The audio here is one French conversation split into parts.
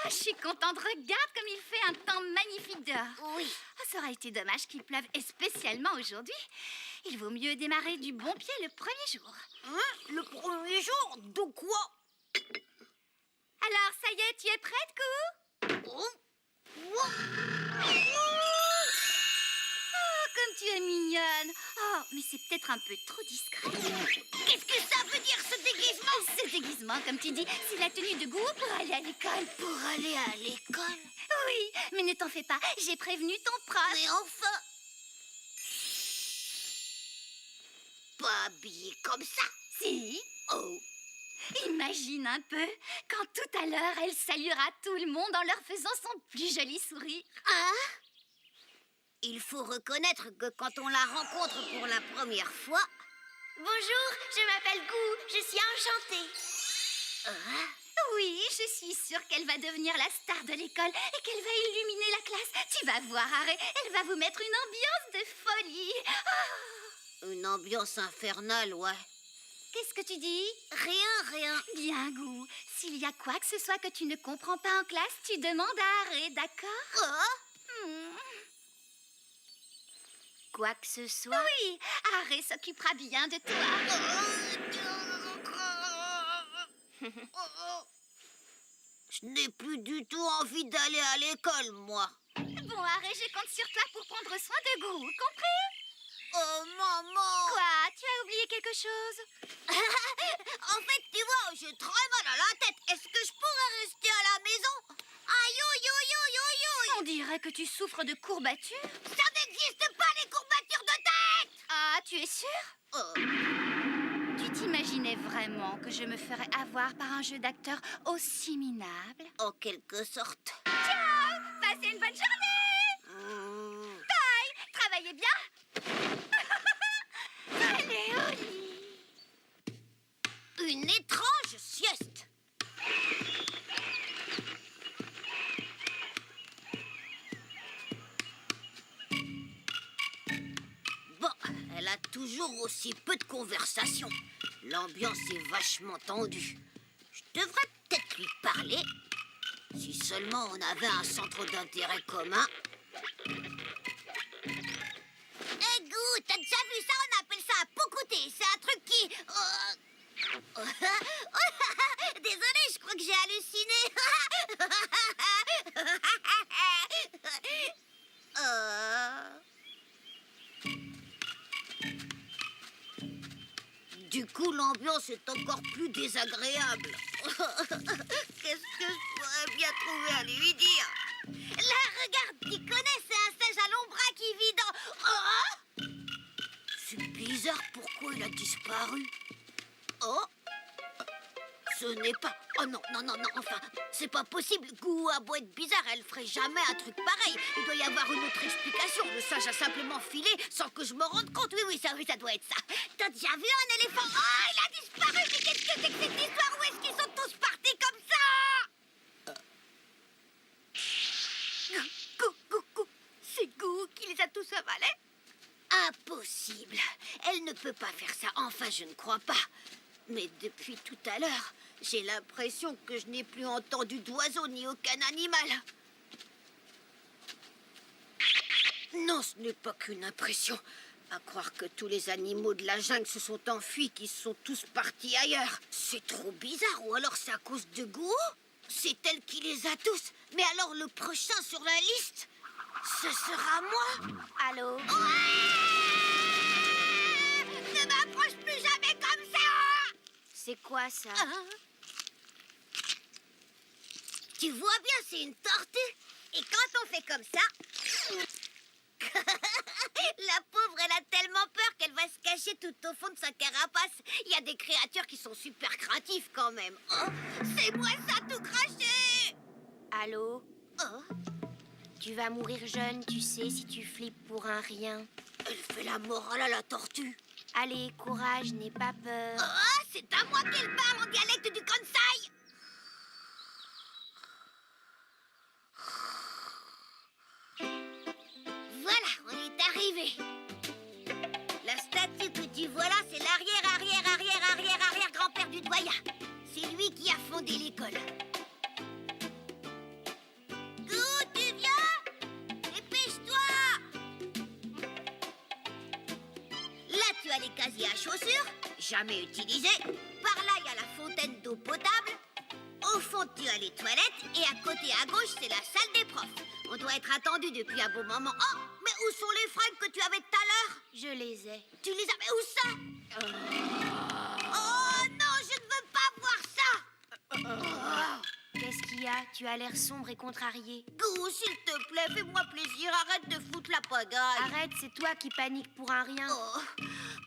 Ah, je suis contente. Regarde comme il fait un temps magnifique dehors. Oui. Ah, ça aurait été dommage qu'il pleuve, et spécialement aujourd'hui. Il vaut mieux démarrer du bon pied le premier jour. Hein? Le premier jour? De quoi? Alors, ça y est, tu es prête, Cou? Oh. Oh. Oh, comme tu es mignonne. Oh, mais c'est peut-être un peu trop discret. Qu'est-ce que ça veut dire, ce déguisement? Ce déguisement, comme tu dis, c'est la tenue de Gou pour aller à l'école. Pour aller à l'école? Oui, mais ne t'en fais pas, j'ai prévenu ton prof. Mais enfin! Pas habillé comme ça? Si. Oh! Imagine un peu, quand tout à l'heure, elle saluera tout le monde en leur faisant son plus joli sourire. Hein? Il faut reconnaître que quand on la rencontre pour la première fois... Bonjour, je m'appelle Gou, je suis enchantée. Hein? Oui, je suis sûre qu'elle va devenir la star de l'école et qu'elle va illuminer la classe. Tu vas voir, Harry, elle va vous mettre une ambiance de folie. Ah. Une ambiance infernale, ouais. Qu'est-ce que tu dis? Rien. Bien, Gou. S'il y a quoi que ce soit que tu ne comprends pas en classe, tu demandes à Harry, d'accord? Oh? Quoi que ce soit? Oui, Harry s'occupera bien de toi. Je n'ai plus du tout envie d'aller à l'école, moi. Bon, Harry, je compte sur toi pour prendre soin de Gou, compris? Oh, maman! Quoi? Tu as oublié quelque chose? En fait, tu vois, j'ai très mal à la tête. Est-ce que je pourrais rester à la maison? Aïe, aïe, aïe, aïe, aïe, aïe. On dirait que tu souffres de courbatures. Ça n'existe pas, les courbatures de tête! Ah, tu es sûre? Tu t'imaginais vraiment que je me ferais avoir par un jeu d'acteur aussi minable? En quelque sorte. Ciao! Passez une bonne journée! Bye! Travaillez bien! Allez, au lit! Une étrange sieste. Bon, elle a toujours aussi peu de conversation. L'ambiance est vachement tendue. Je devrais peut-être lui parler. Si seulement on avait un centre d'intérêt commun. Hé, Gou, t'as déjà vu ça? On appelle ça un poucouté. C'est un truc qui... Désolée, je crois que j'ai halluciné. Du coup, l'ambiance est encore plus désagréable. Qu'est-ce que je pourrais bien trouver à lui dire? Là, regarde, tu connais, c'est un singe à longs bras qui vit dans... Oh! C'est bizarre, pourquoi il a disparu? Oh! Ce n'est pas... Oh non, enfin, c'est pas possible. Gou a beau être bizarre, elle ferait jamais un truc pareil. Il doit y avoir une autre explication. Le singe a simplement filé sans que je me rende compte. Oui, ça doit être ça. T'as déjà vu un éléphant? Oh, il a disparu. Mais qu'est-ce que c'est que cette histoire? Où est-ce qu'ils sont tous partis comme ça? Gou. C'est Gou qui les a tous avalés? Impossible. Elle ne peut pas faire ça. Enfin, je ne crois pas. Mais depuis tout à l'heure, j'ai l'impression que je n'ai plus entendu d'oiseau ni aucun animal. Non, ce n'est pas qu'une impression. À croire que tous les animaux de la jungle se sont enfuis, qu'ils sont tous partis ailleurs. C'est trop bizarre, ou alors c'est à cause de Gou? C'est elle qui les a tous. Mais alors le prochain sur la liste, ce sera moi. Allô? Ne m'approche plus jamais comme ça! C'est quoi ça? Tu vois bien, c'est une tortue. Et quand on fait comme ça... La pauvre, elle a tellement peur qu'elle va se cacher tout au fond de sa carapace. Il y a des créatures qui sont super créatives quand même. Oh, c'est moi ça, tout craché! Allô? Oh, Tu vas mourir jeune, tu sais, si tu flippes pour un rien. elle fait la morale à la tortue. Allez, courage, n'aie pas peur. Oh, c'est à moi qu'elle parle en dialecte du Kansai. Voilà, on est arrivé. La statue que tu vois là, c'est l'arrière-arrière-arrière-arrière-arrière-grand-père du doyen. C'est lui qui a fondé l'école. casier à chaussures, jamais utilisé. Par là, il y a la fontaine d'eau potable. Au fond, tu as les toilettes. Et à côté, à gauche, c'est la salle des profs. On doit être attendu depuis un bon moment. Oh, mais où sont les fringues que tu avais tout à l'heure? Je les ai. Tu les as... Mais où ça? Oh non, je ne veux pas voir ça! Qu'est-ce qu'il y a? Tu as l'air sombre et contrarié. Gou, s'il te plaît, fais-moi plaisir. Arrête de foutre la pagaille. Arrête, c'est toi qui paniques pour un rien. Oh,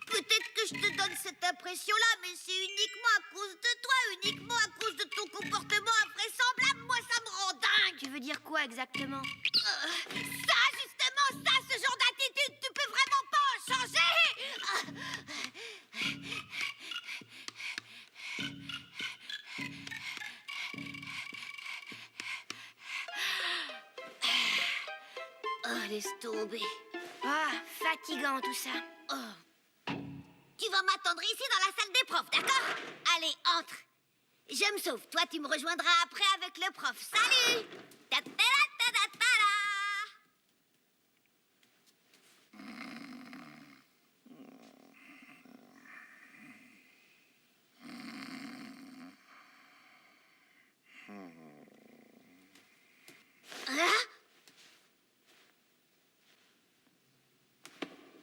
peut-être que je te donne cette impression-là, mais c'est uniquement à cause de toi, uniquement à cause de ton comportement invraisemblable. Moi, ça me rend dingue. Tu veux dire quoi exactement? Ça, justement, ça, ce genre d'attitude, tu peux vraiment pas en changer. Oh, laisse tomber. Ah, fatigant tout ça. Oh. Tu vas m'attendre ici dans la salle des profs, d'accord? Allez, entre. Je me sauve. Toi, tu me rejoindras après avec le prof. Salut! Ta-ta-da-ta-da-ta-da. Hein?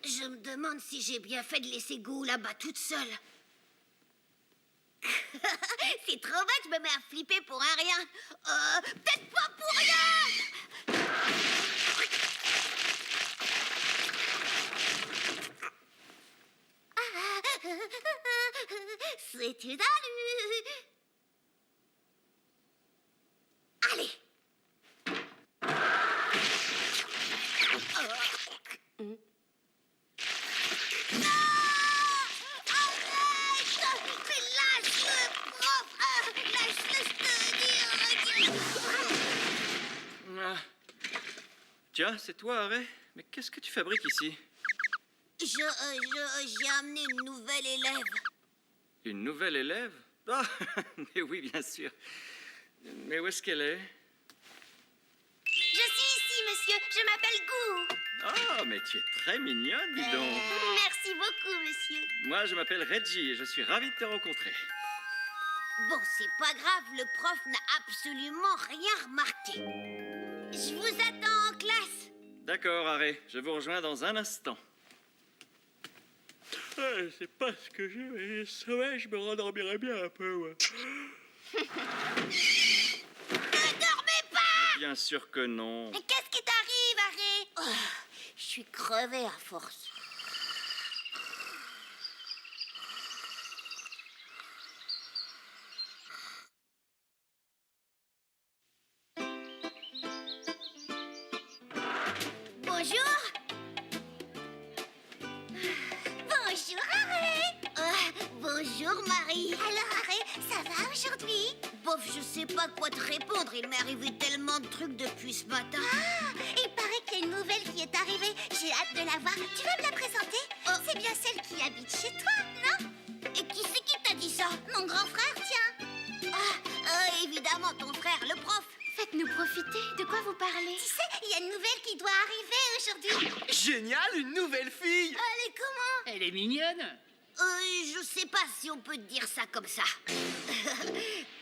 Je me demande si j'ai bien fait de laisser Gou là-bas toute seule. C'est trop bête, je me mets à flipper pour un rien. Peut-être pas pour rien. C'est une allure. Allez. Tiens, c'est toi, Harry? Mais qu'est-ce que tu fabriques ici? J'ai amené une nouvelle élève. Une nouvelle élève? Ah, mais oui, bien sûr. Mais où est-ce qu'elle est? Je suis ici, monsieur. Je m'appelle Gou. Ah, mais tu es très mignonne, dis donc. Merci beaucoup, monsieur. Moi, je m'appelle Reggie et je suis ravi de te rencontrer. Bon, c'est pas grave, le prof n'a absolument rien remarqué. Je vous attends en classe. D'accord, Harry. Je vous rejoins dans un instant. C'est pas ce que je veux. Ouais, je me rendormirais bien un peu, ouais. Ne dormez pas! Bien sûr que non. Mais qu'est-ce qui t'arrive, Harry? Je suis crevée à force. Bonjour. Bonjour, Harry. Bonjour, Marie. Alors, Harry, ça va aujourd'hui? Bof, je sais pas quoi te répondre. Il m'est arrivé tellement de trucs depuis ce matin. Ah, il paraît qu'il y a une nouvelle qui est arrivée. J'ai hâte de la voir. Tu vas me la présenter? C'est bien celle qui habite chez toi, non? Et qui c'est qui t'a dit ça? Mon grand frère, tiens. Évidemment, ton frère, le prof. Faites-nous profiter. De quoi vous parlez? Tu sais, il y a une nouvelle qui doit arriver aujourd'hui. Génial, une nouvelle fille! Elle est comment? Elle est mignonne. Je sais pas si on peut te dire ça comme ça.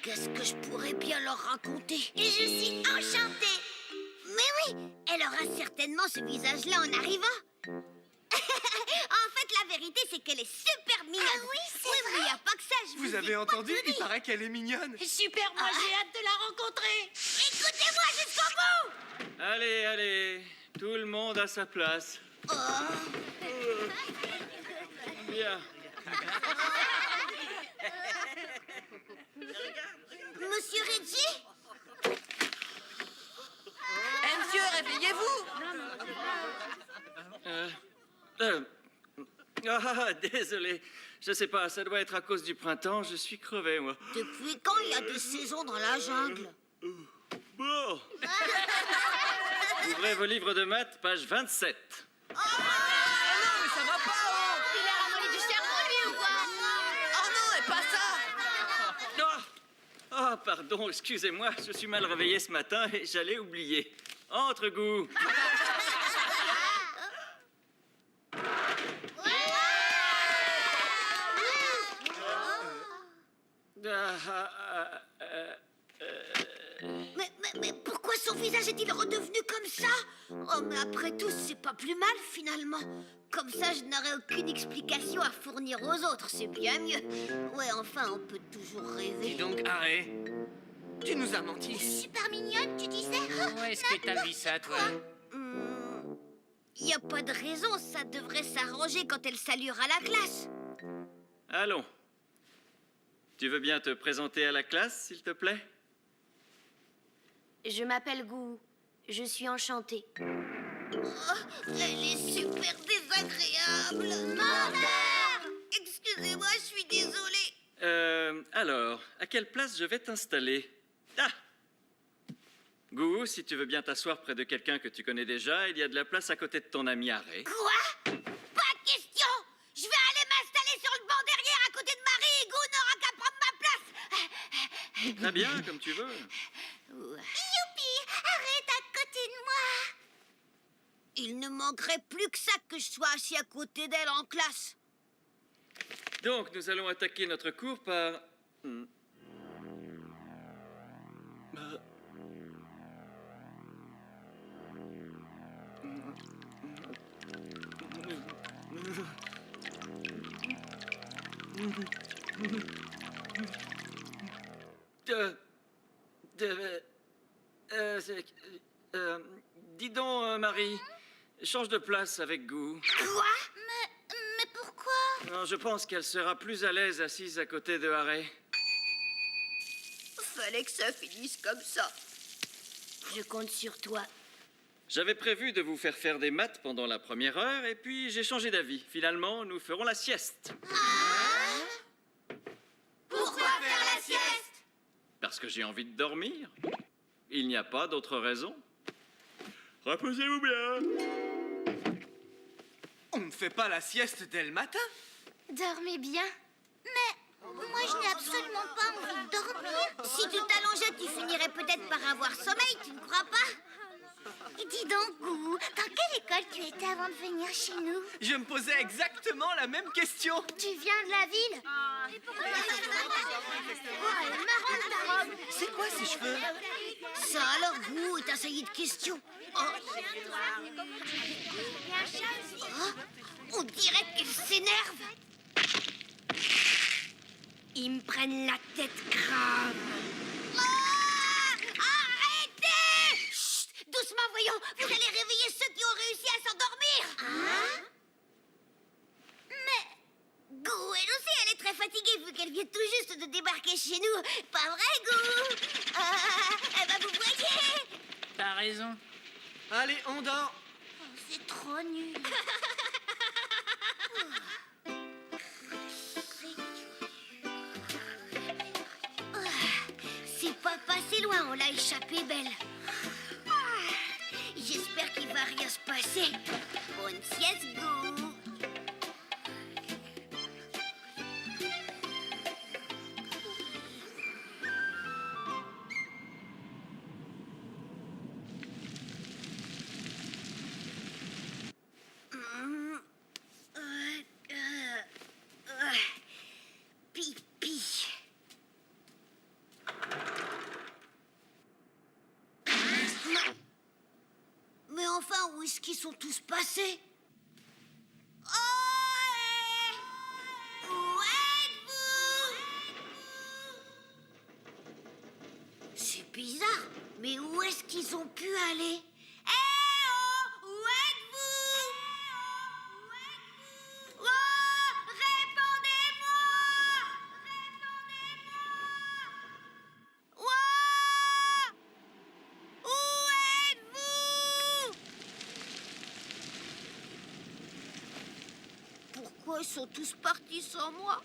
Qu'est-ce que je pourrais bien leur raconter? Je suis enchantée. Mais oui, elle aura certainement ce visage-là en arrivant. En fait, la vérité, c'est qu'elle est super mignonne. Ah oui, c'est Oui, vrai. il n'y a pas que ça. Je Vous ai avez pas entendu? tout Il dit. paraît qu'elle est mignonne. Super, moi j'ai hâte de la rencontrer. Écoutez-moi jusqu'au bout. Allez, allez. Tout le monde à sa place. Bien. Monsieur Reggie? Monsieur, réveillez-vous. Désolé. Je sais pas, ça doit être à cause du printemps. Je suis crevé, moi. Depuis quand il y a des saisons dans la jungle? Bon. Ouvrez vos livres de maths, page 27. Ça va pas, oh. Il a ramolli du cerveau, lui, ou quoi? Oh non, et pas ça. Ah, pardon, excusez-moi. Je suis mal réveillé ce matin et j'allais oublier. Entre, Gou. Mais pourquoi son visage est-il redevenu comme ça? Oh, mais après tout, c'est pas plus mal finalement. Comme ça, je n'aurai aucune explication à fournir aux autres, c'est bien mieux. Ouais, enfin, on peut toujours Dis rêver. donc, Harry, tu nous as menti. Super mignonne, tu disais. Où est-ce que t'as vu ça, toi? Y a pas de raison, ça devrait s'arranger quand elle saluera la classe. Allons. Tu veux bien te présenter à la classe, s'il te plaît? Je m'appelle Gou. Je suis enchantée. Oh, elle est super désagréable. Mother! Excusez-moi, je suis désolée. Alors, à quelle place je vais t'installer? Ah! Gou, si tu veux bien t'asseoir près de quelqu'un que tu connais déjà, il y a de la place à côté de ton ami Harry. Quoi? Pas de question! Je vais aller m'installer sur le banc derrière à côté de Marie et Gou n'aura qu'à prendre ma place. Très bien, comme tu veux. Youpi, arrête à côté de moi. Il ne manquerait plus que ça que je sois assis à côté d'elle en classe. Donc, nous allons attaquer notre cours par... dis donc, Marie, change de place avec Gou. Quoi? Mais pourquoi? Non, je pense qu'elle sera plus à l'aise assise à côté de Harry. Fallait que ça finisse comme ça. Je compte sur toi. J'avais prévu de vous faire des maths pendant la première heure, et puis j'ai changé d'avis. Finalement, nous ferons la sieste. Pourquoi faire la sieste? Parce que j'ai envie de dormir. Il n'y a pas d'autre raison. Reposez-vous bien. On ne fait pas la sieste dès le matin? Dormez bien. Moi, je n'ai absolument pas envie de dormir. Si tu t'allongeais, tu finirais peut-être par avoir sommeil, tu ne crois pas? Et dis donc, Gou, dans quelle école tu étais avant de venir chez nous? Je me posais exactement la même question. Tu viens de la ville? C'est quoi ces cheveux? Ça alors, Gou, est un saillie de questions. Oh, on dirait qu'elle s'énerve. Ils me prennent la tête grave. Arrêtez! Chut, doucement, voyons. Vous allez réveiller ceux qui ont réussi à s'endormir. Mais Gou, elle aussi, elle est très fatiguée vu qu'elle vient tout juste de débarquer chez nous. Pas vrai, Gou? Elle va vous voyer. T'as raison. Allez, on dort. C'est trop nul. C'est pas passé loin, on l'a échappé belle. J'espère qu'il va rien se passer. Bonne sieste, Gou. Pipi. Mais enfin, où est-ce qu'ils sont tous passés? Oh, où êtes-vous? C'est bizarre, mais où est-ce qu'ils ont pu aller? Eh oh, où êtes-vous? Oh, répondez-moi! Oh, où êtes-vous? Pourquoi ils sont tous partis sans moi?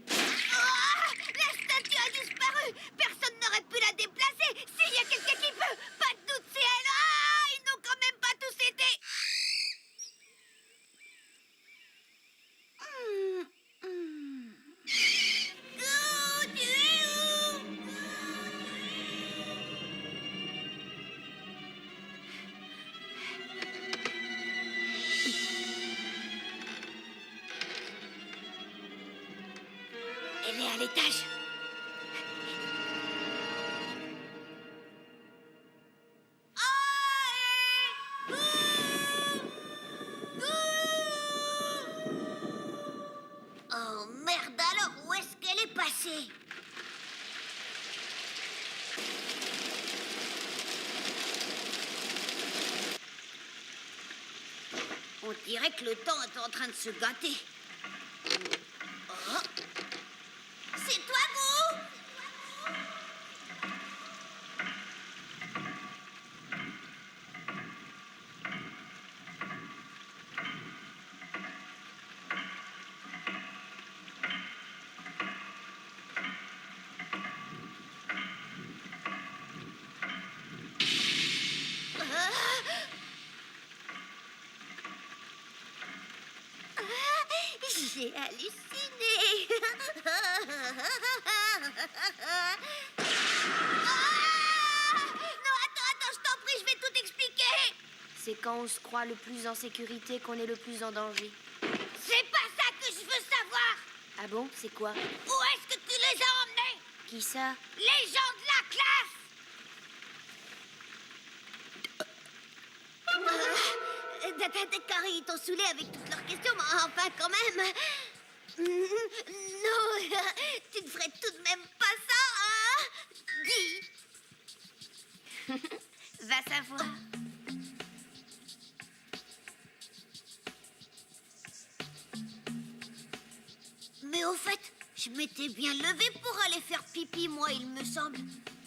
La statue a disparu! Personne n'aurait pu la déplacer! S'il y a quelqu'un qui peut! Pas de doute, c'est elle! Ah! Ils n'ont quand même pas tous été! Gou, tu es où? Elle est à l'étage. Oh merde alors, où est-ce qu'elle est passée? On dirait que le temps est en train de se gâter. Oh. C'est toi, Gou? J'ai halluciné. Non, attends, je t'en prie, je vais tout expliquer. C'est quand on se croit le plus en sécurité qu'on est le plus en danger. C'est pas ça que je veux savoir. Ah bon, c'est quoi? Où est-ce que tu les as emmenés? Qui ça? Les gens de la classe. D'accord, ils t'ont saoulé avec toutes leurs questions, mais enfin quand même. Non, tu ne ferais tout de même pas ça, hein? Dis. Va savoir. Mais au fait, je m'étais bien levée pour aller faire pipi, moi, il me semble.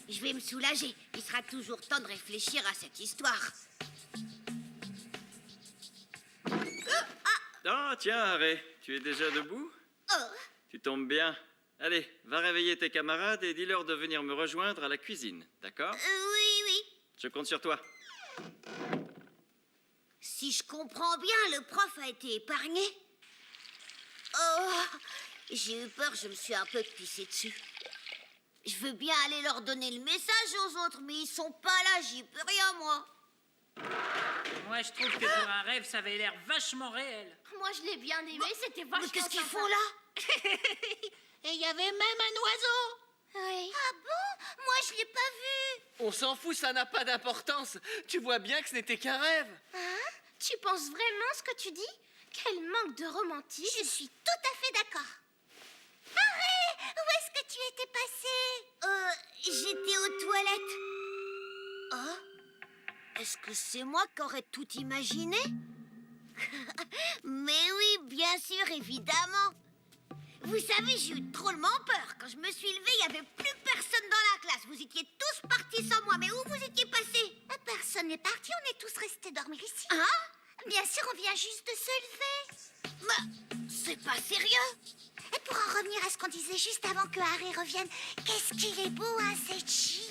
Je vais me soulager. Il sera toujours temps de réfléchir à cette histoire. Oh, tiens, Harry, tu es déjà debout? Oh, Tu tombes bien. Allez, va réveiller tes camarades et dis-leur de venir me rejoindre à la cuisine, d'accord? oui. Je compte sur toi. Si je comprends bien, le prof a été épargné. Oh, j'ai eu peur, je me suis un peu pissée dessus. Je veux bien aller leur donner le message aux autres, mais ils sont pas là, j'y peux rien, moi. Moi, je trouve que pour un rêve, ça avait l'air vachement réel. Moi, je l'ai bien aimé, c'était vachement Mais qu'est-ce qu'ils sympa. font là? Et il y avait même un oiseau. Oui. Ah bon? Moi, je l'ai pas vu. On s'en fout, ça n'a pas d'importance. Tu vois bien que ce n'était qu'un rêve. Hein? Tu penses vraiment ce que tu dis? Quel manque de romantisme. Je suis tout à fait d'accord. Harry, où est-ce que tu étais passé? J'étais aux toilettes. Oh, est-ce que c'est moi qui aurais tout imaginé? Mais oui, bien sûr, évidemment. Vous savez, j'ai eu drôlement peur. Quand je me suis levée, il n'y avait plus personne dans la classe. Vous étiez tous partis sans moi. Mais où vous étiez passés? Personne n'est parti, on est tous restés dormir ici. Hein? Bien sûr, on vient juste de se lever. Mais c'est pas sérieux. Et pour en revenir à ce qu'on disait juste avant que Harry revienne, qu'est-ce qu'il est beau, hein, cette Chi.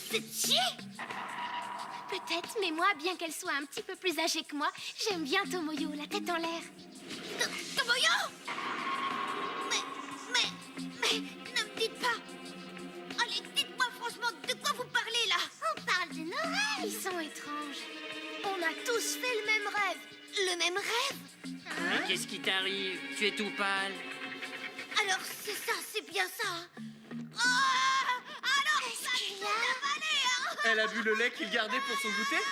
C'est Chi? Peut-être, mais moi, bien qu'elle soit un petit peu plus âgée que moi, j'aime bien Tomoyo, la tête en l'air. Tomoyo? Mais, ne me dites pas. Allez, dites-moi franchement, de quoi vous parlez là? On parle de nos rêves. Ils sont étranges. On a tous fait le même rêve. Le même rêve? Mais qu'est-ce qui t'arrive? Tu es tout pâle. Alors c'est ça, c'est bien ça. Oh, alors Qu'est-ce ça qu'il tout y a? avalé, hein? Elle a bu le lait qu'il gardait pour son goûter.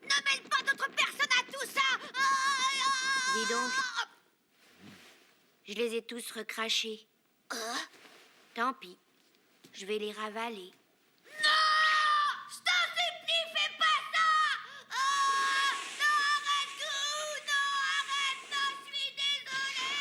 Ne mêle pas d'autres personnes à tout ça. Dis donc. Je les ai tous recrachés. Tant pis. Je vais les ravaler. Je t'en supplie, fais pas ça. Non, arrête tout. Non, arrête. Non, je suis désolée.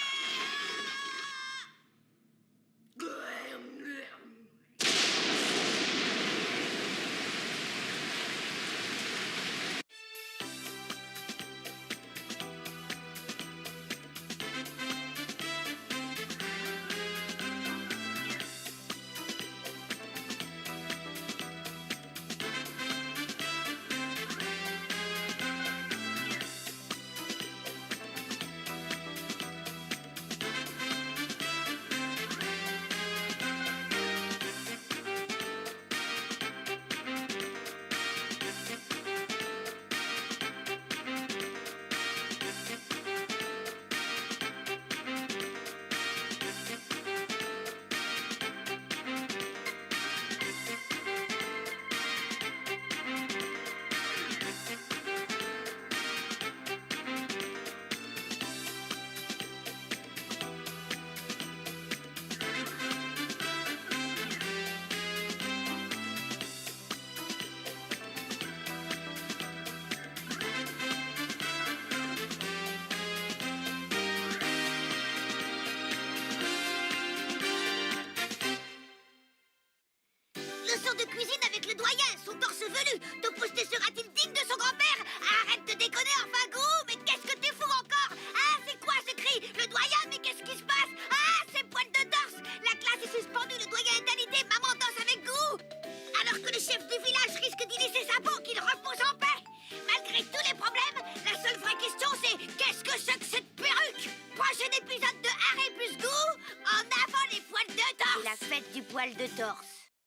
doyen, son torse velu. Toposté sera-t-il digne de son grand-père? Arrête de déconner, enfin, Gou. Mais qu'est-ce que t'es fou encore? Ah, c'est quoi ce cri? Le doyen, mais qu'est-ce qui se passe? Ah, ces poils de torse. La classe est suspendue, le doyen est alité. Maman danse avec Gou. Alors que le chef du village risque d'y laisser sa peau, qu'il repose en paix. Malgré tous les problèmes, la seule vraie question c'est qu'est-ce que c'est que cette perruque? Prochain épisode de Harry plus Gou, en avant les poils de torse. C'est la fête du poil de torse.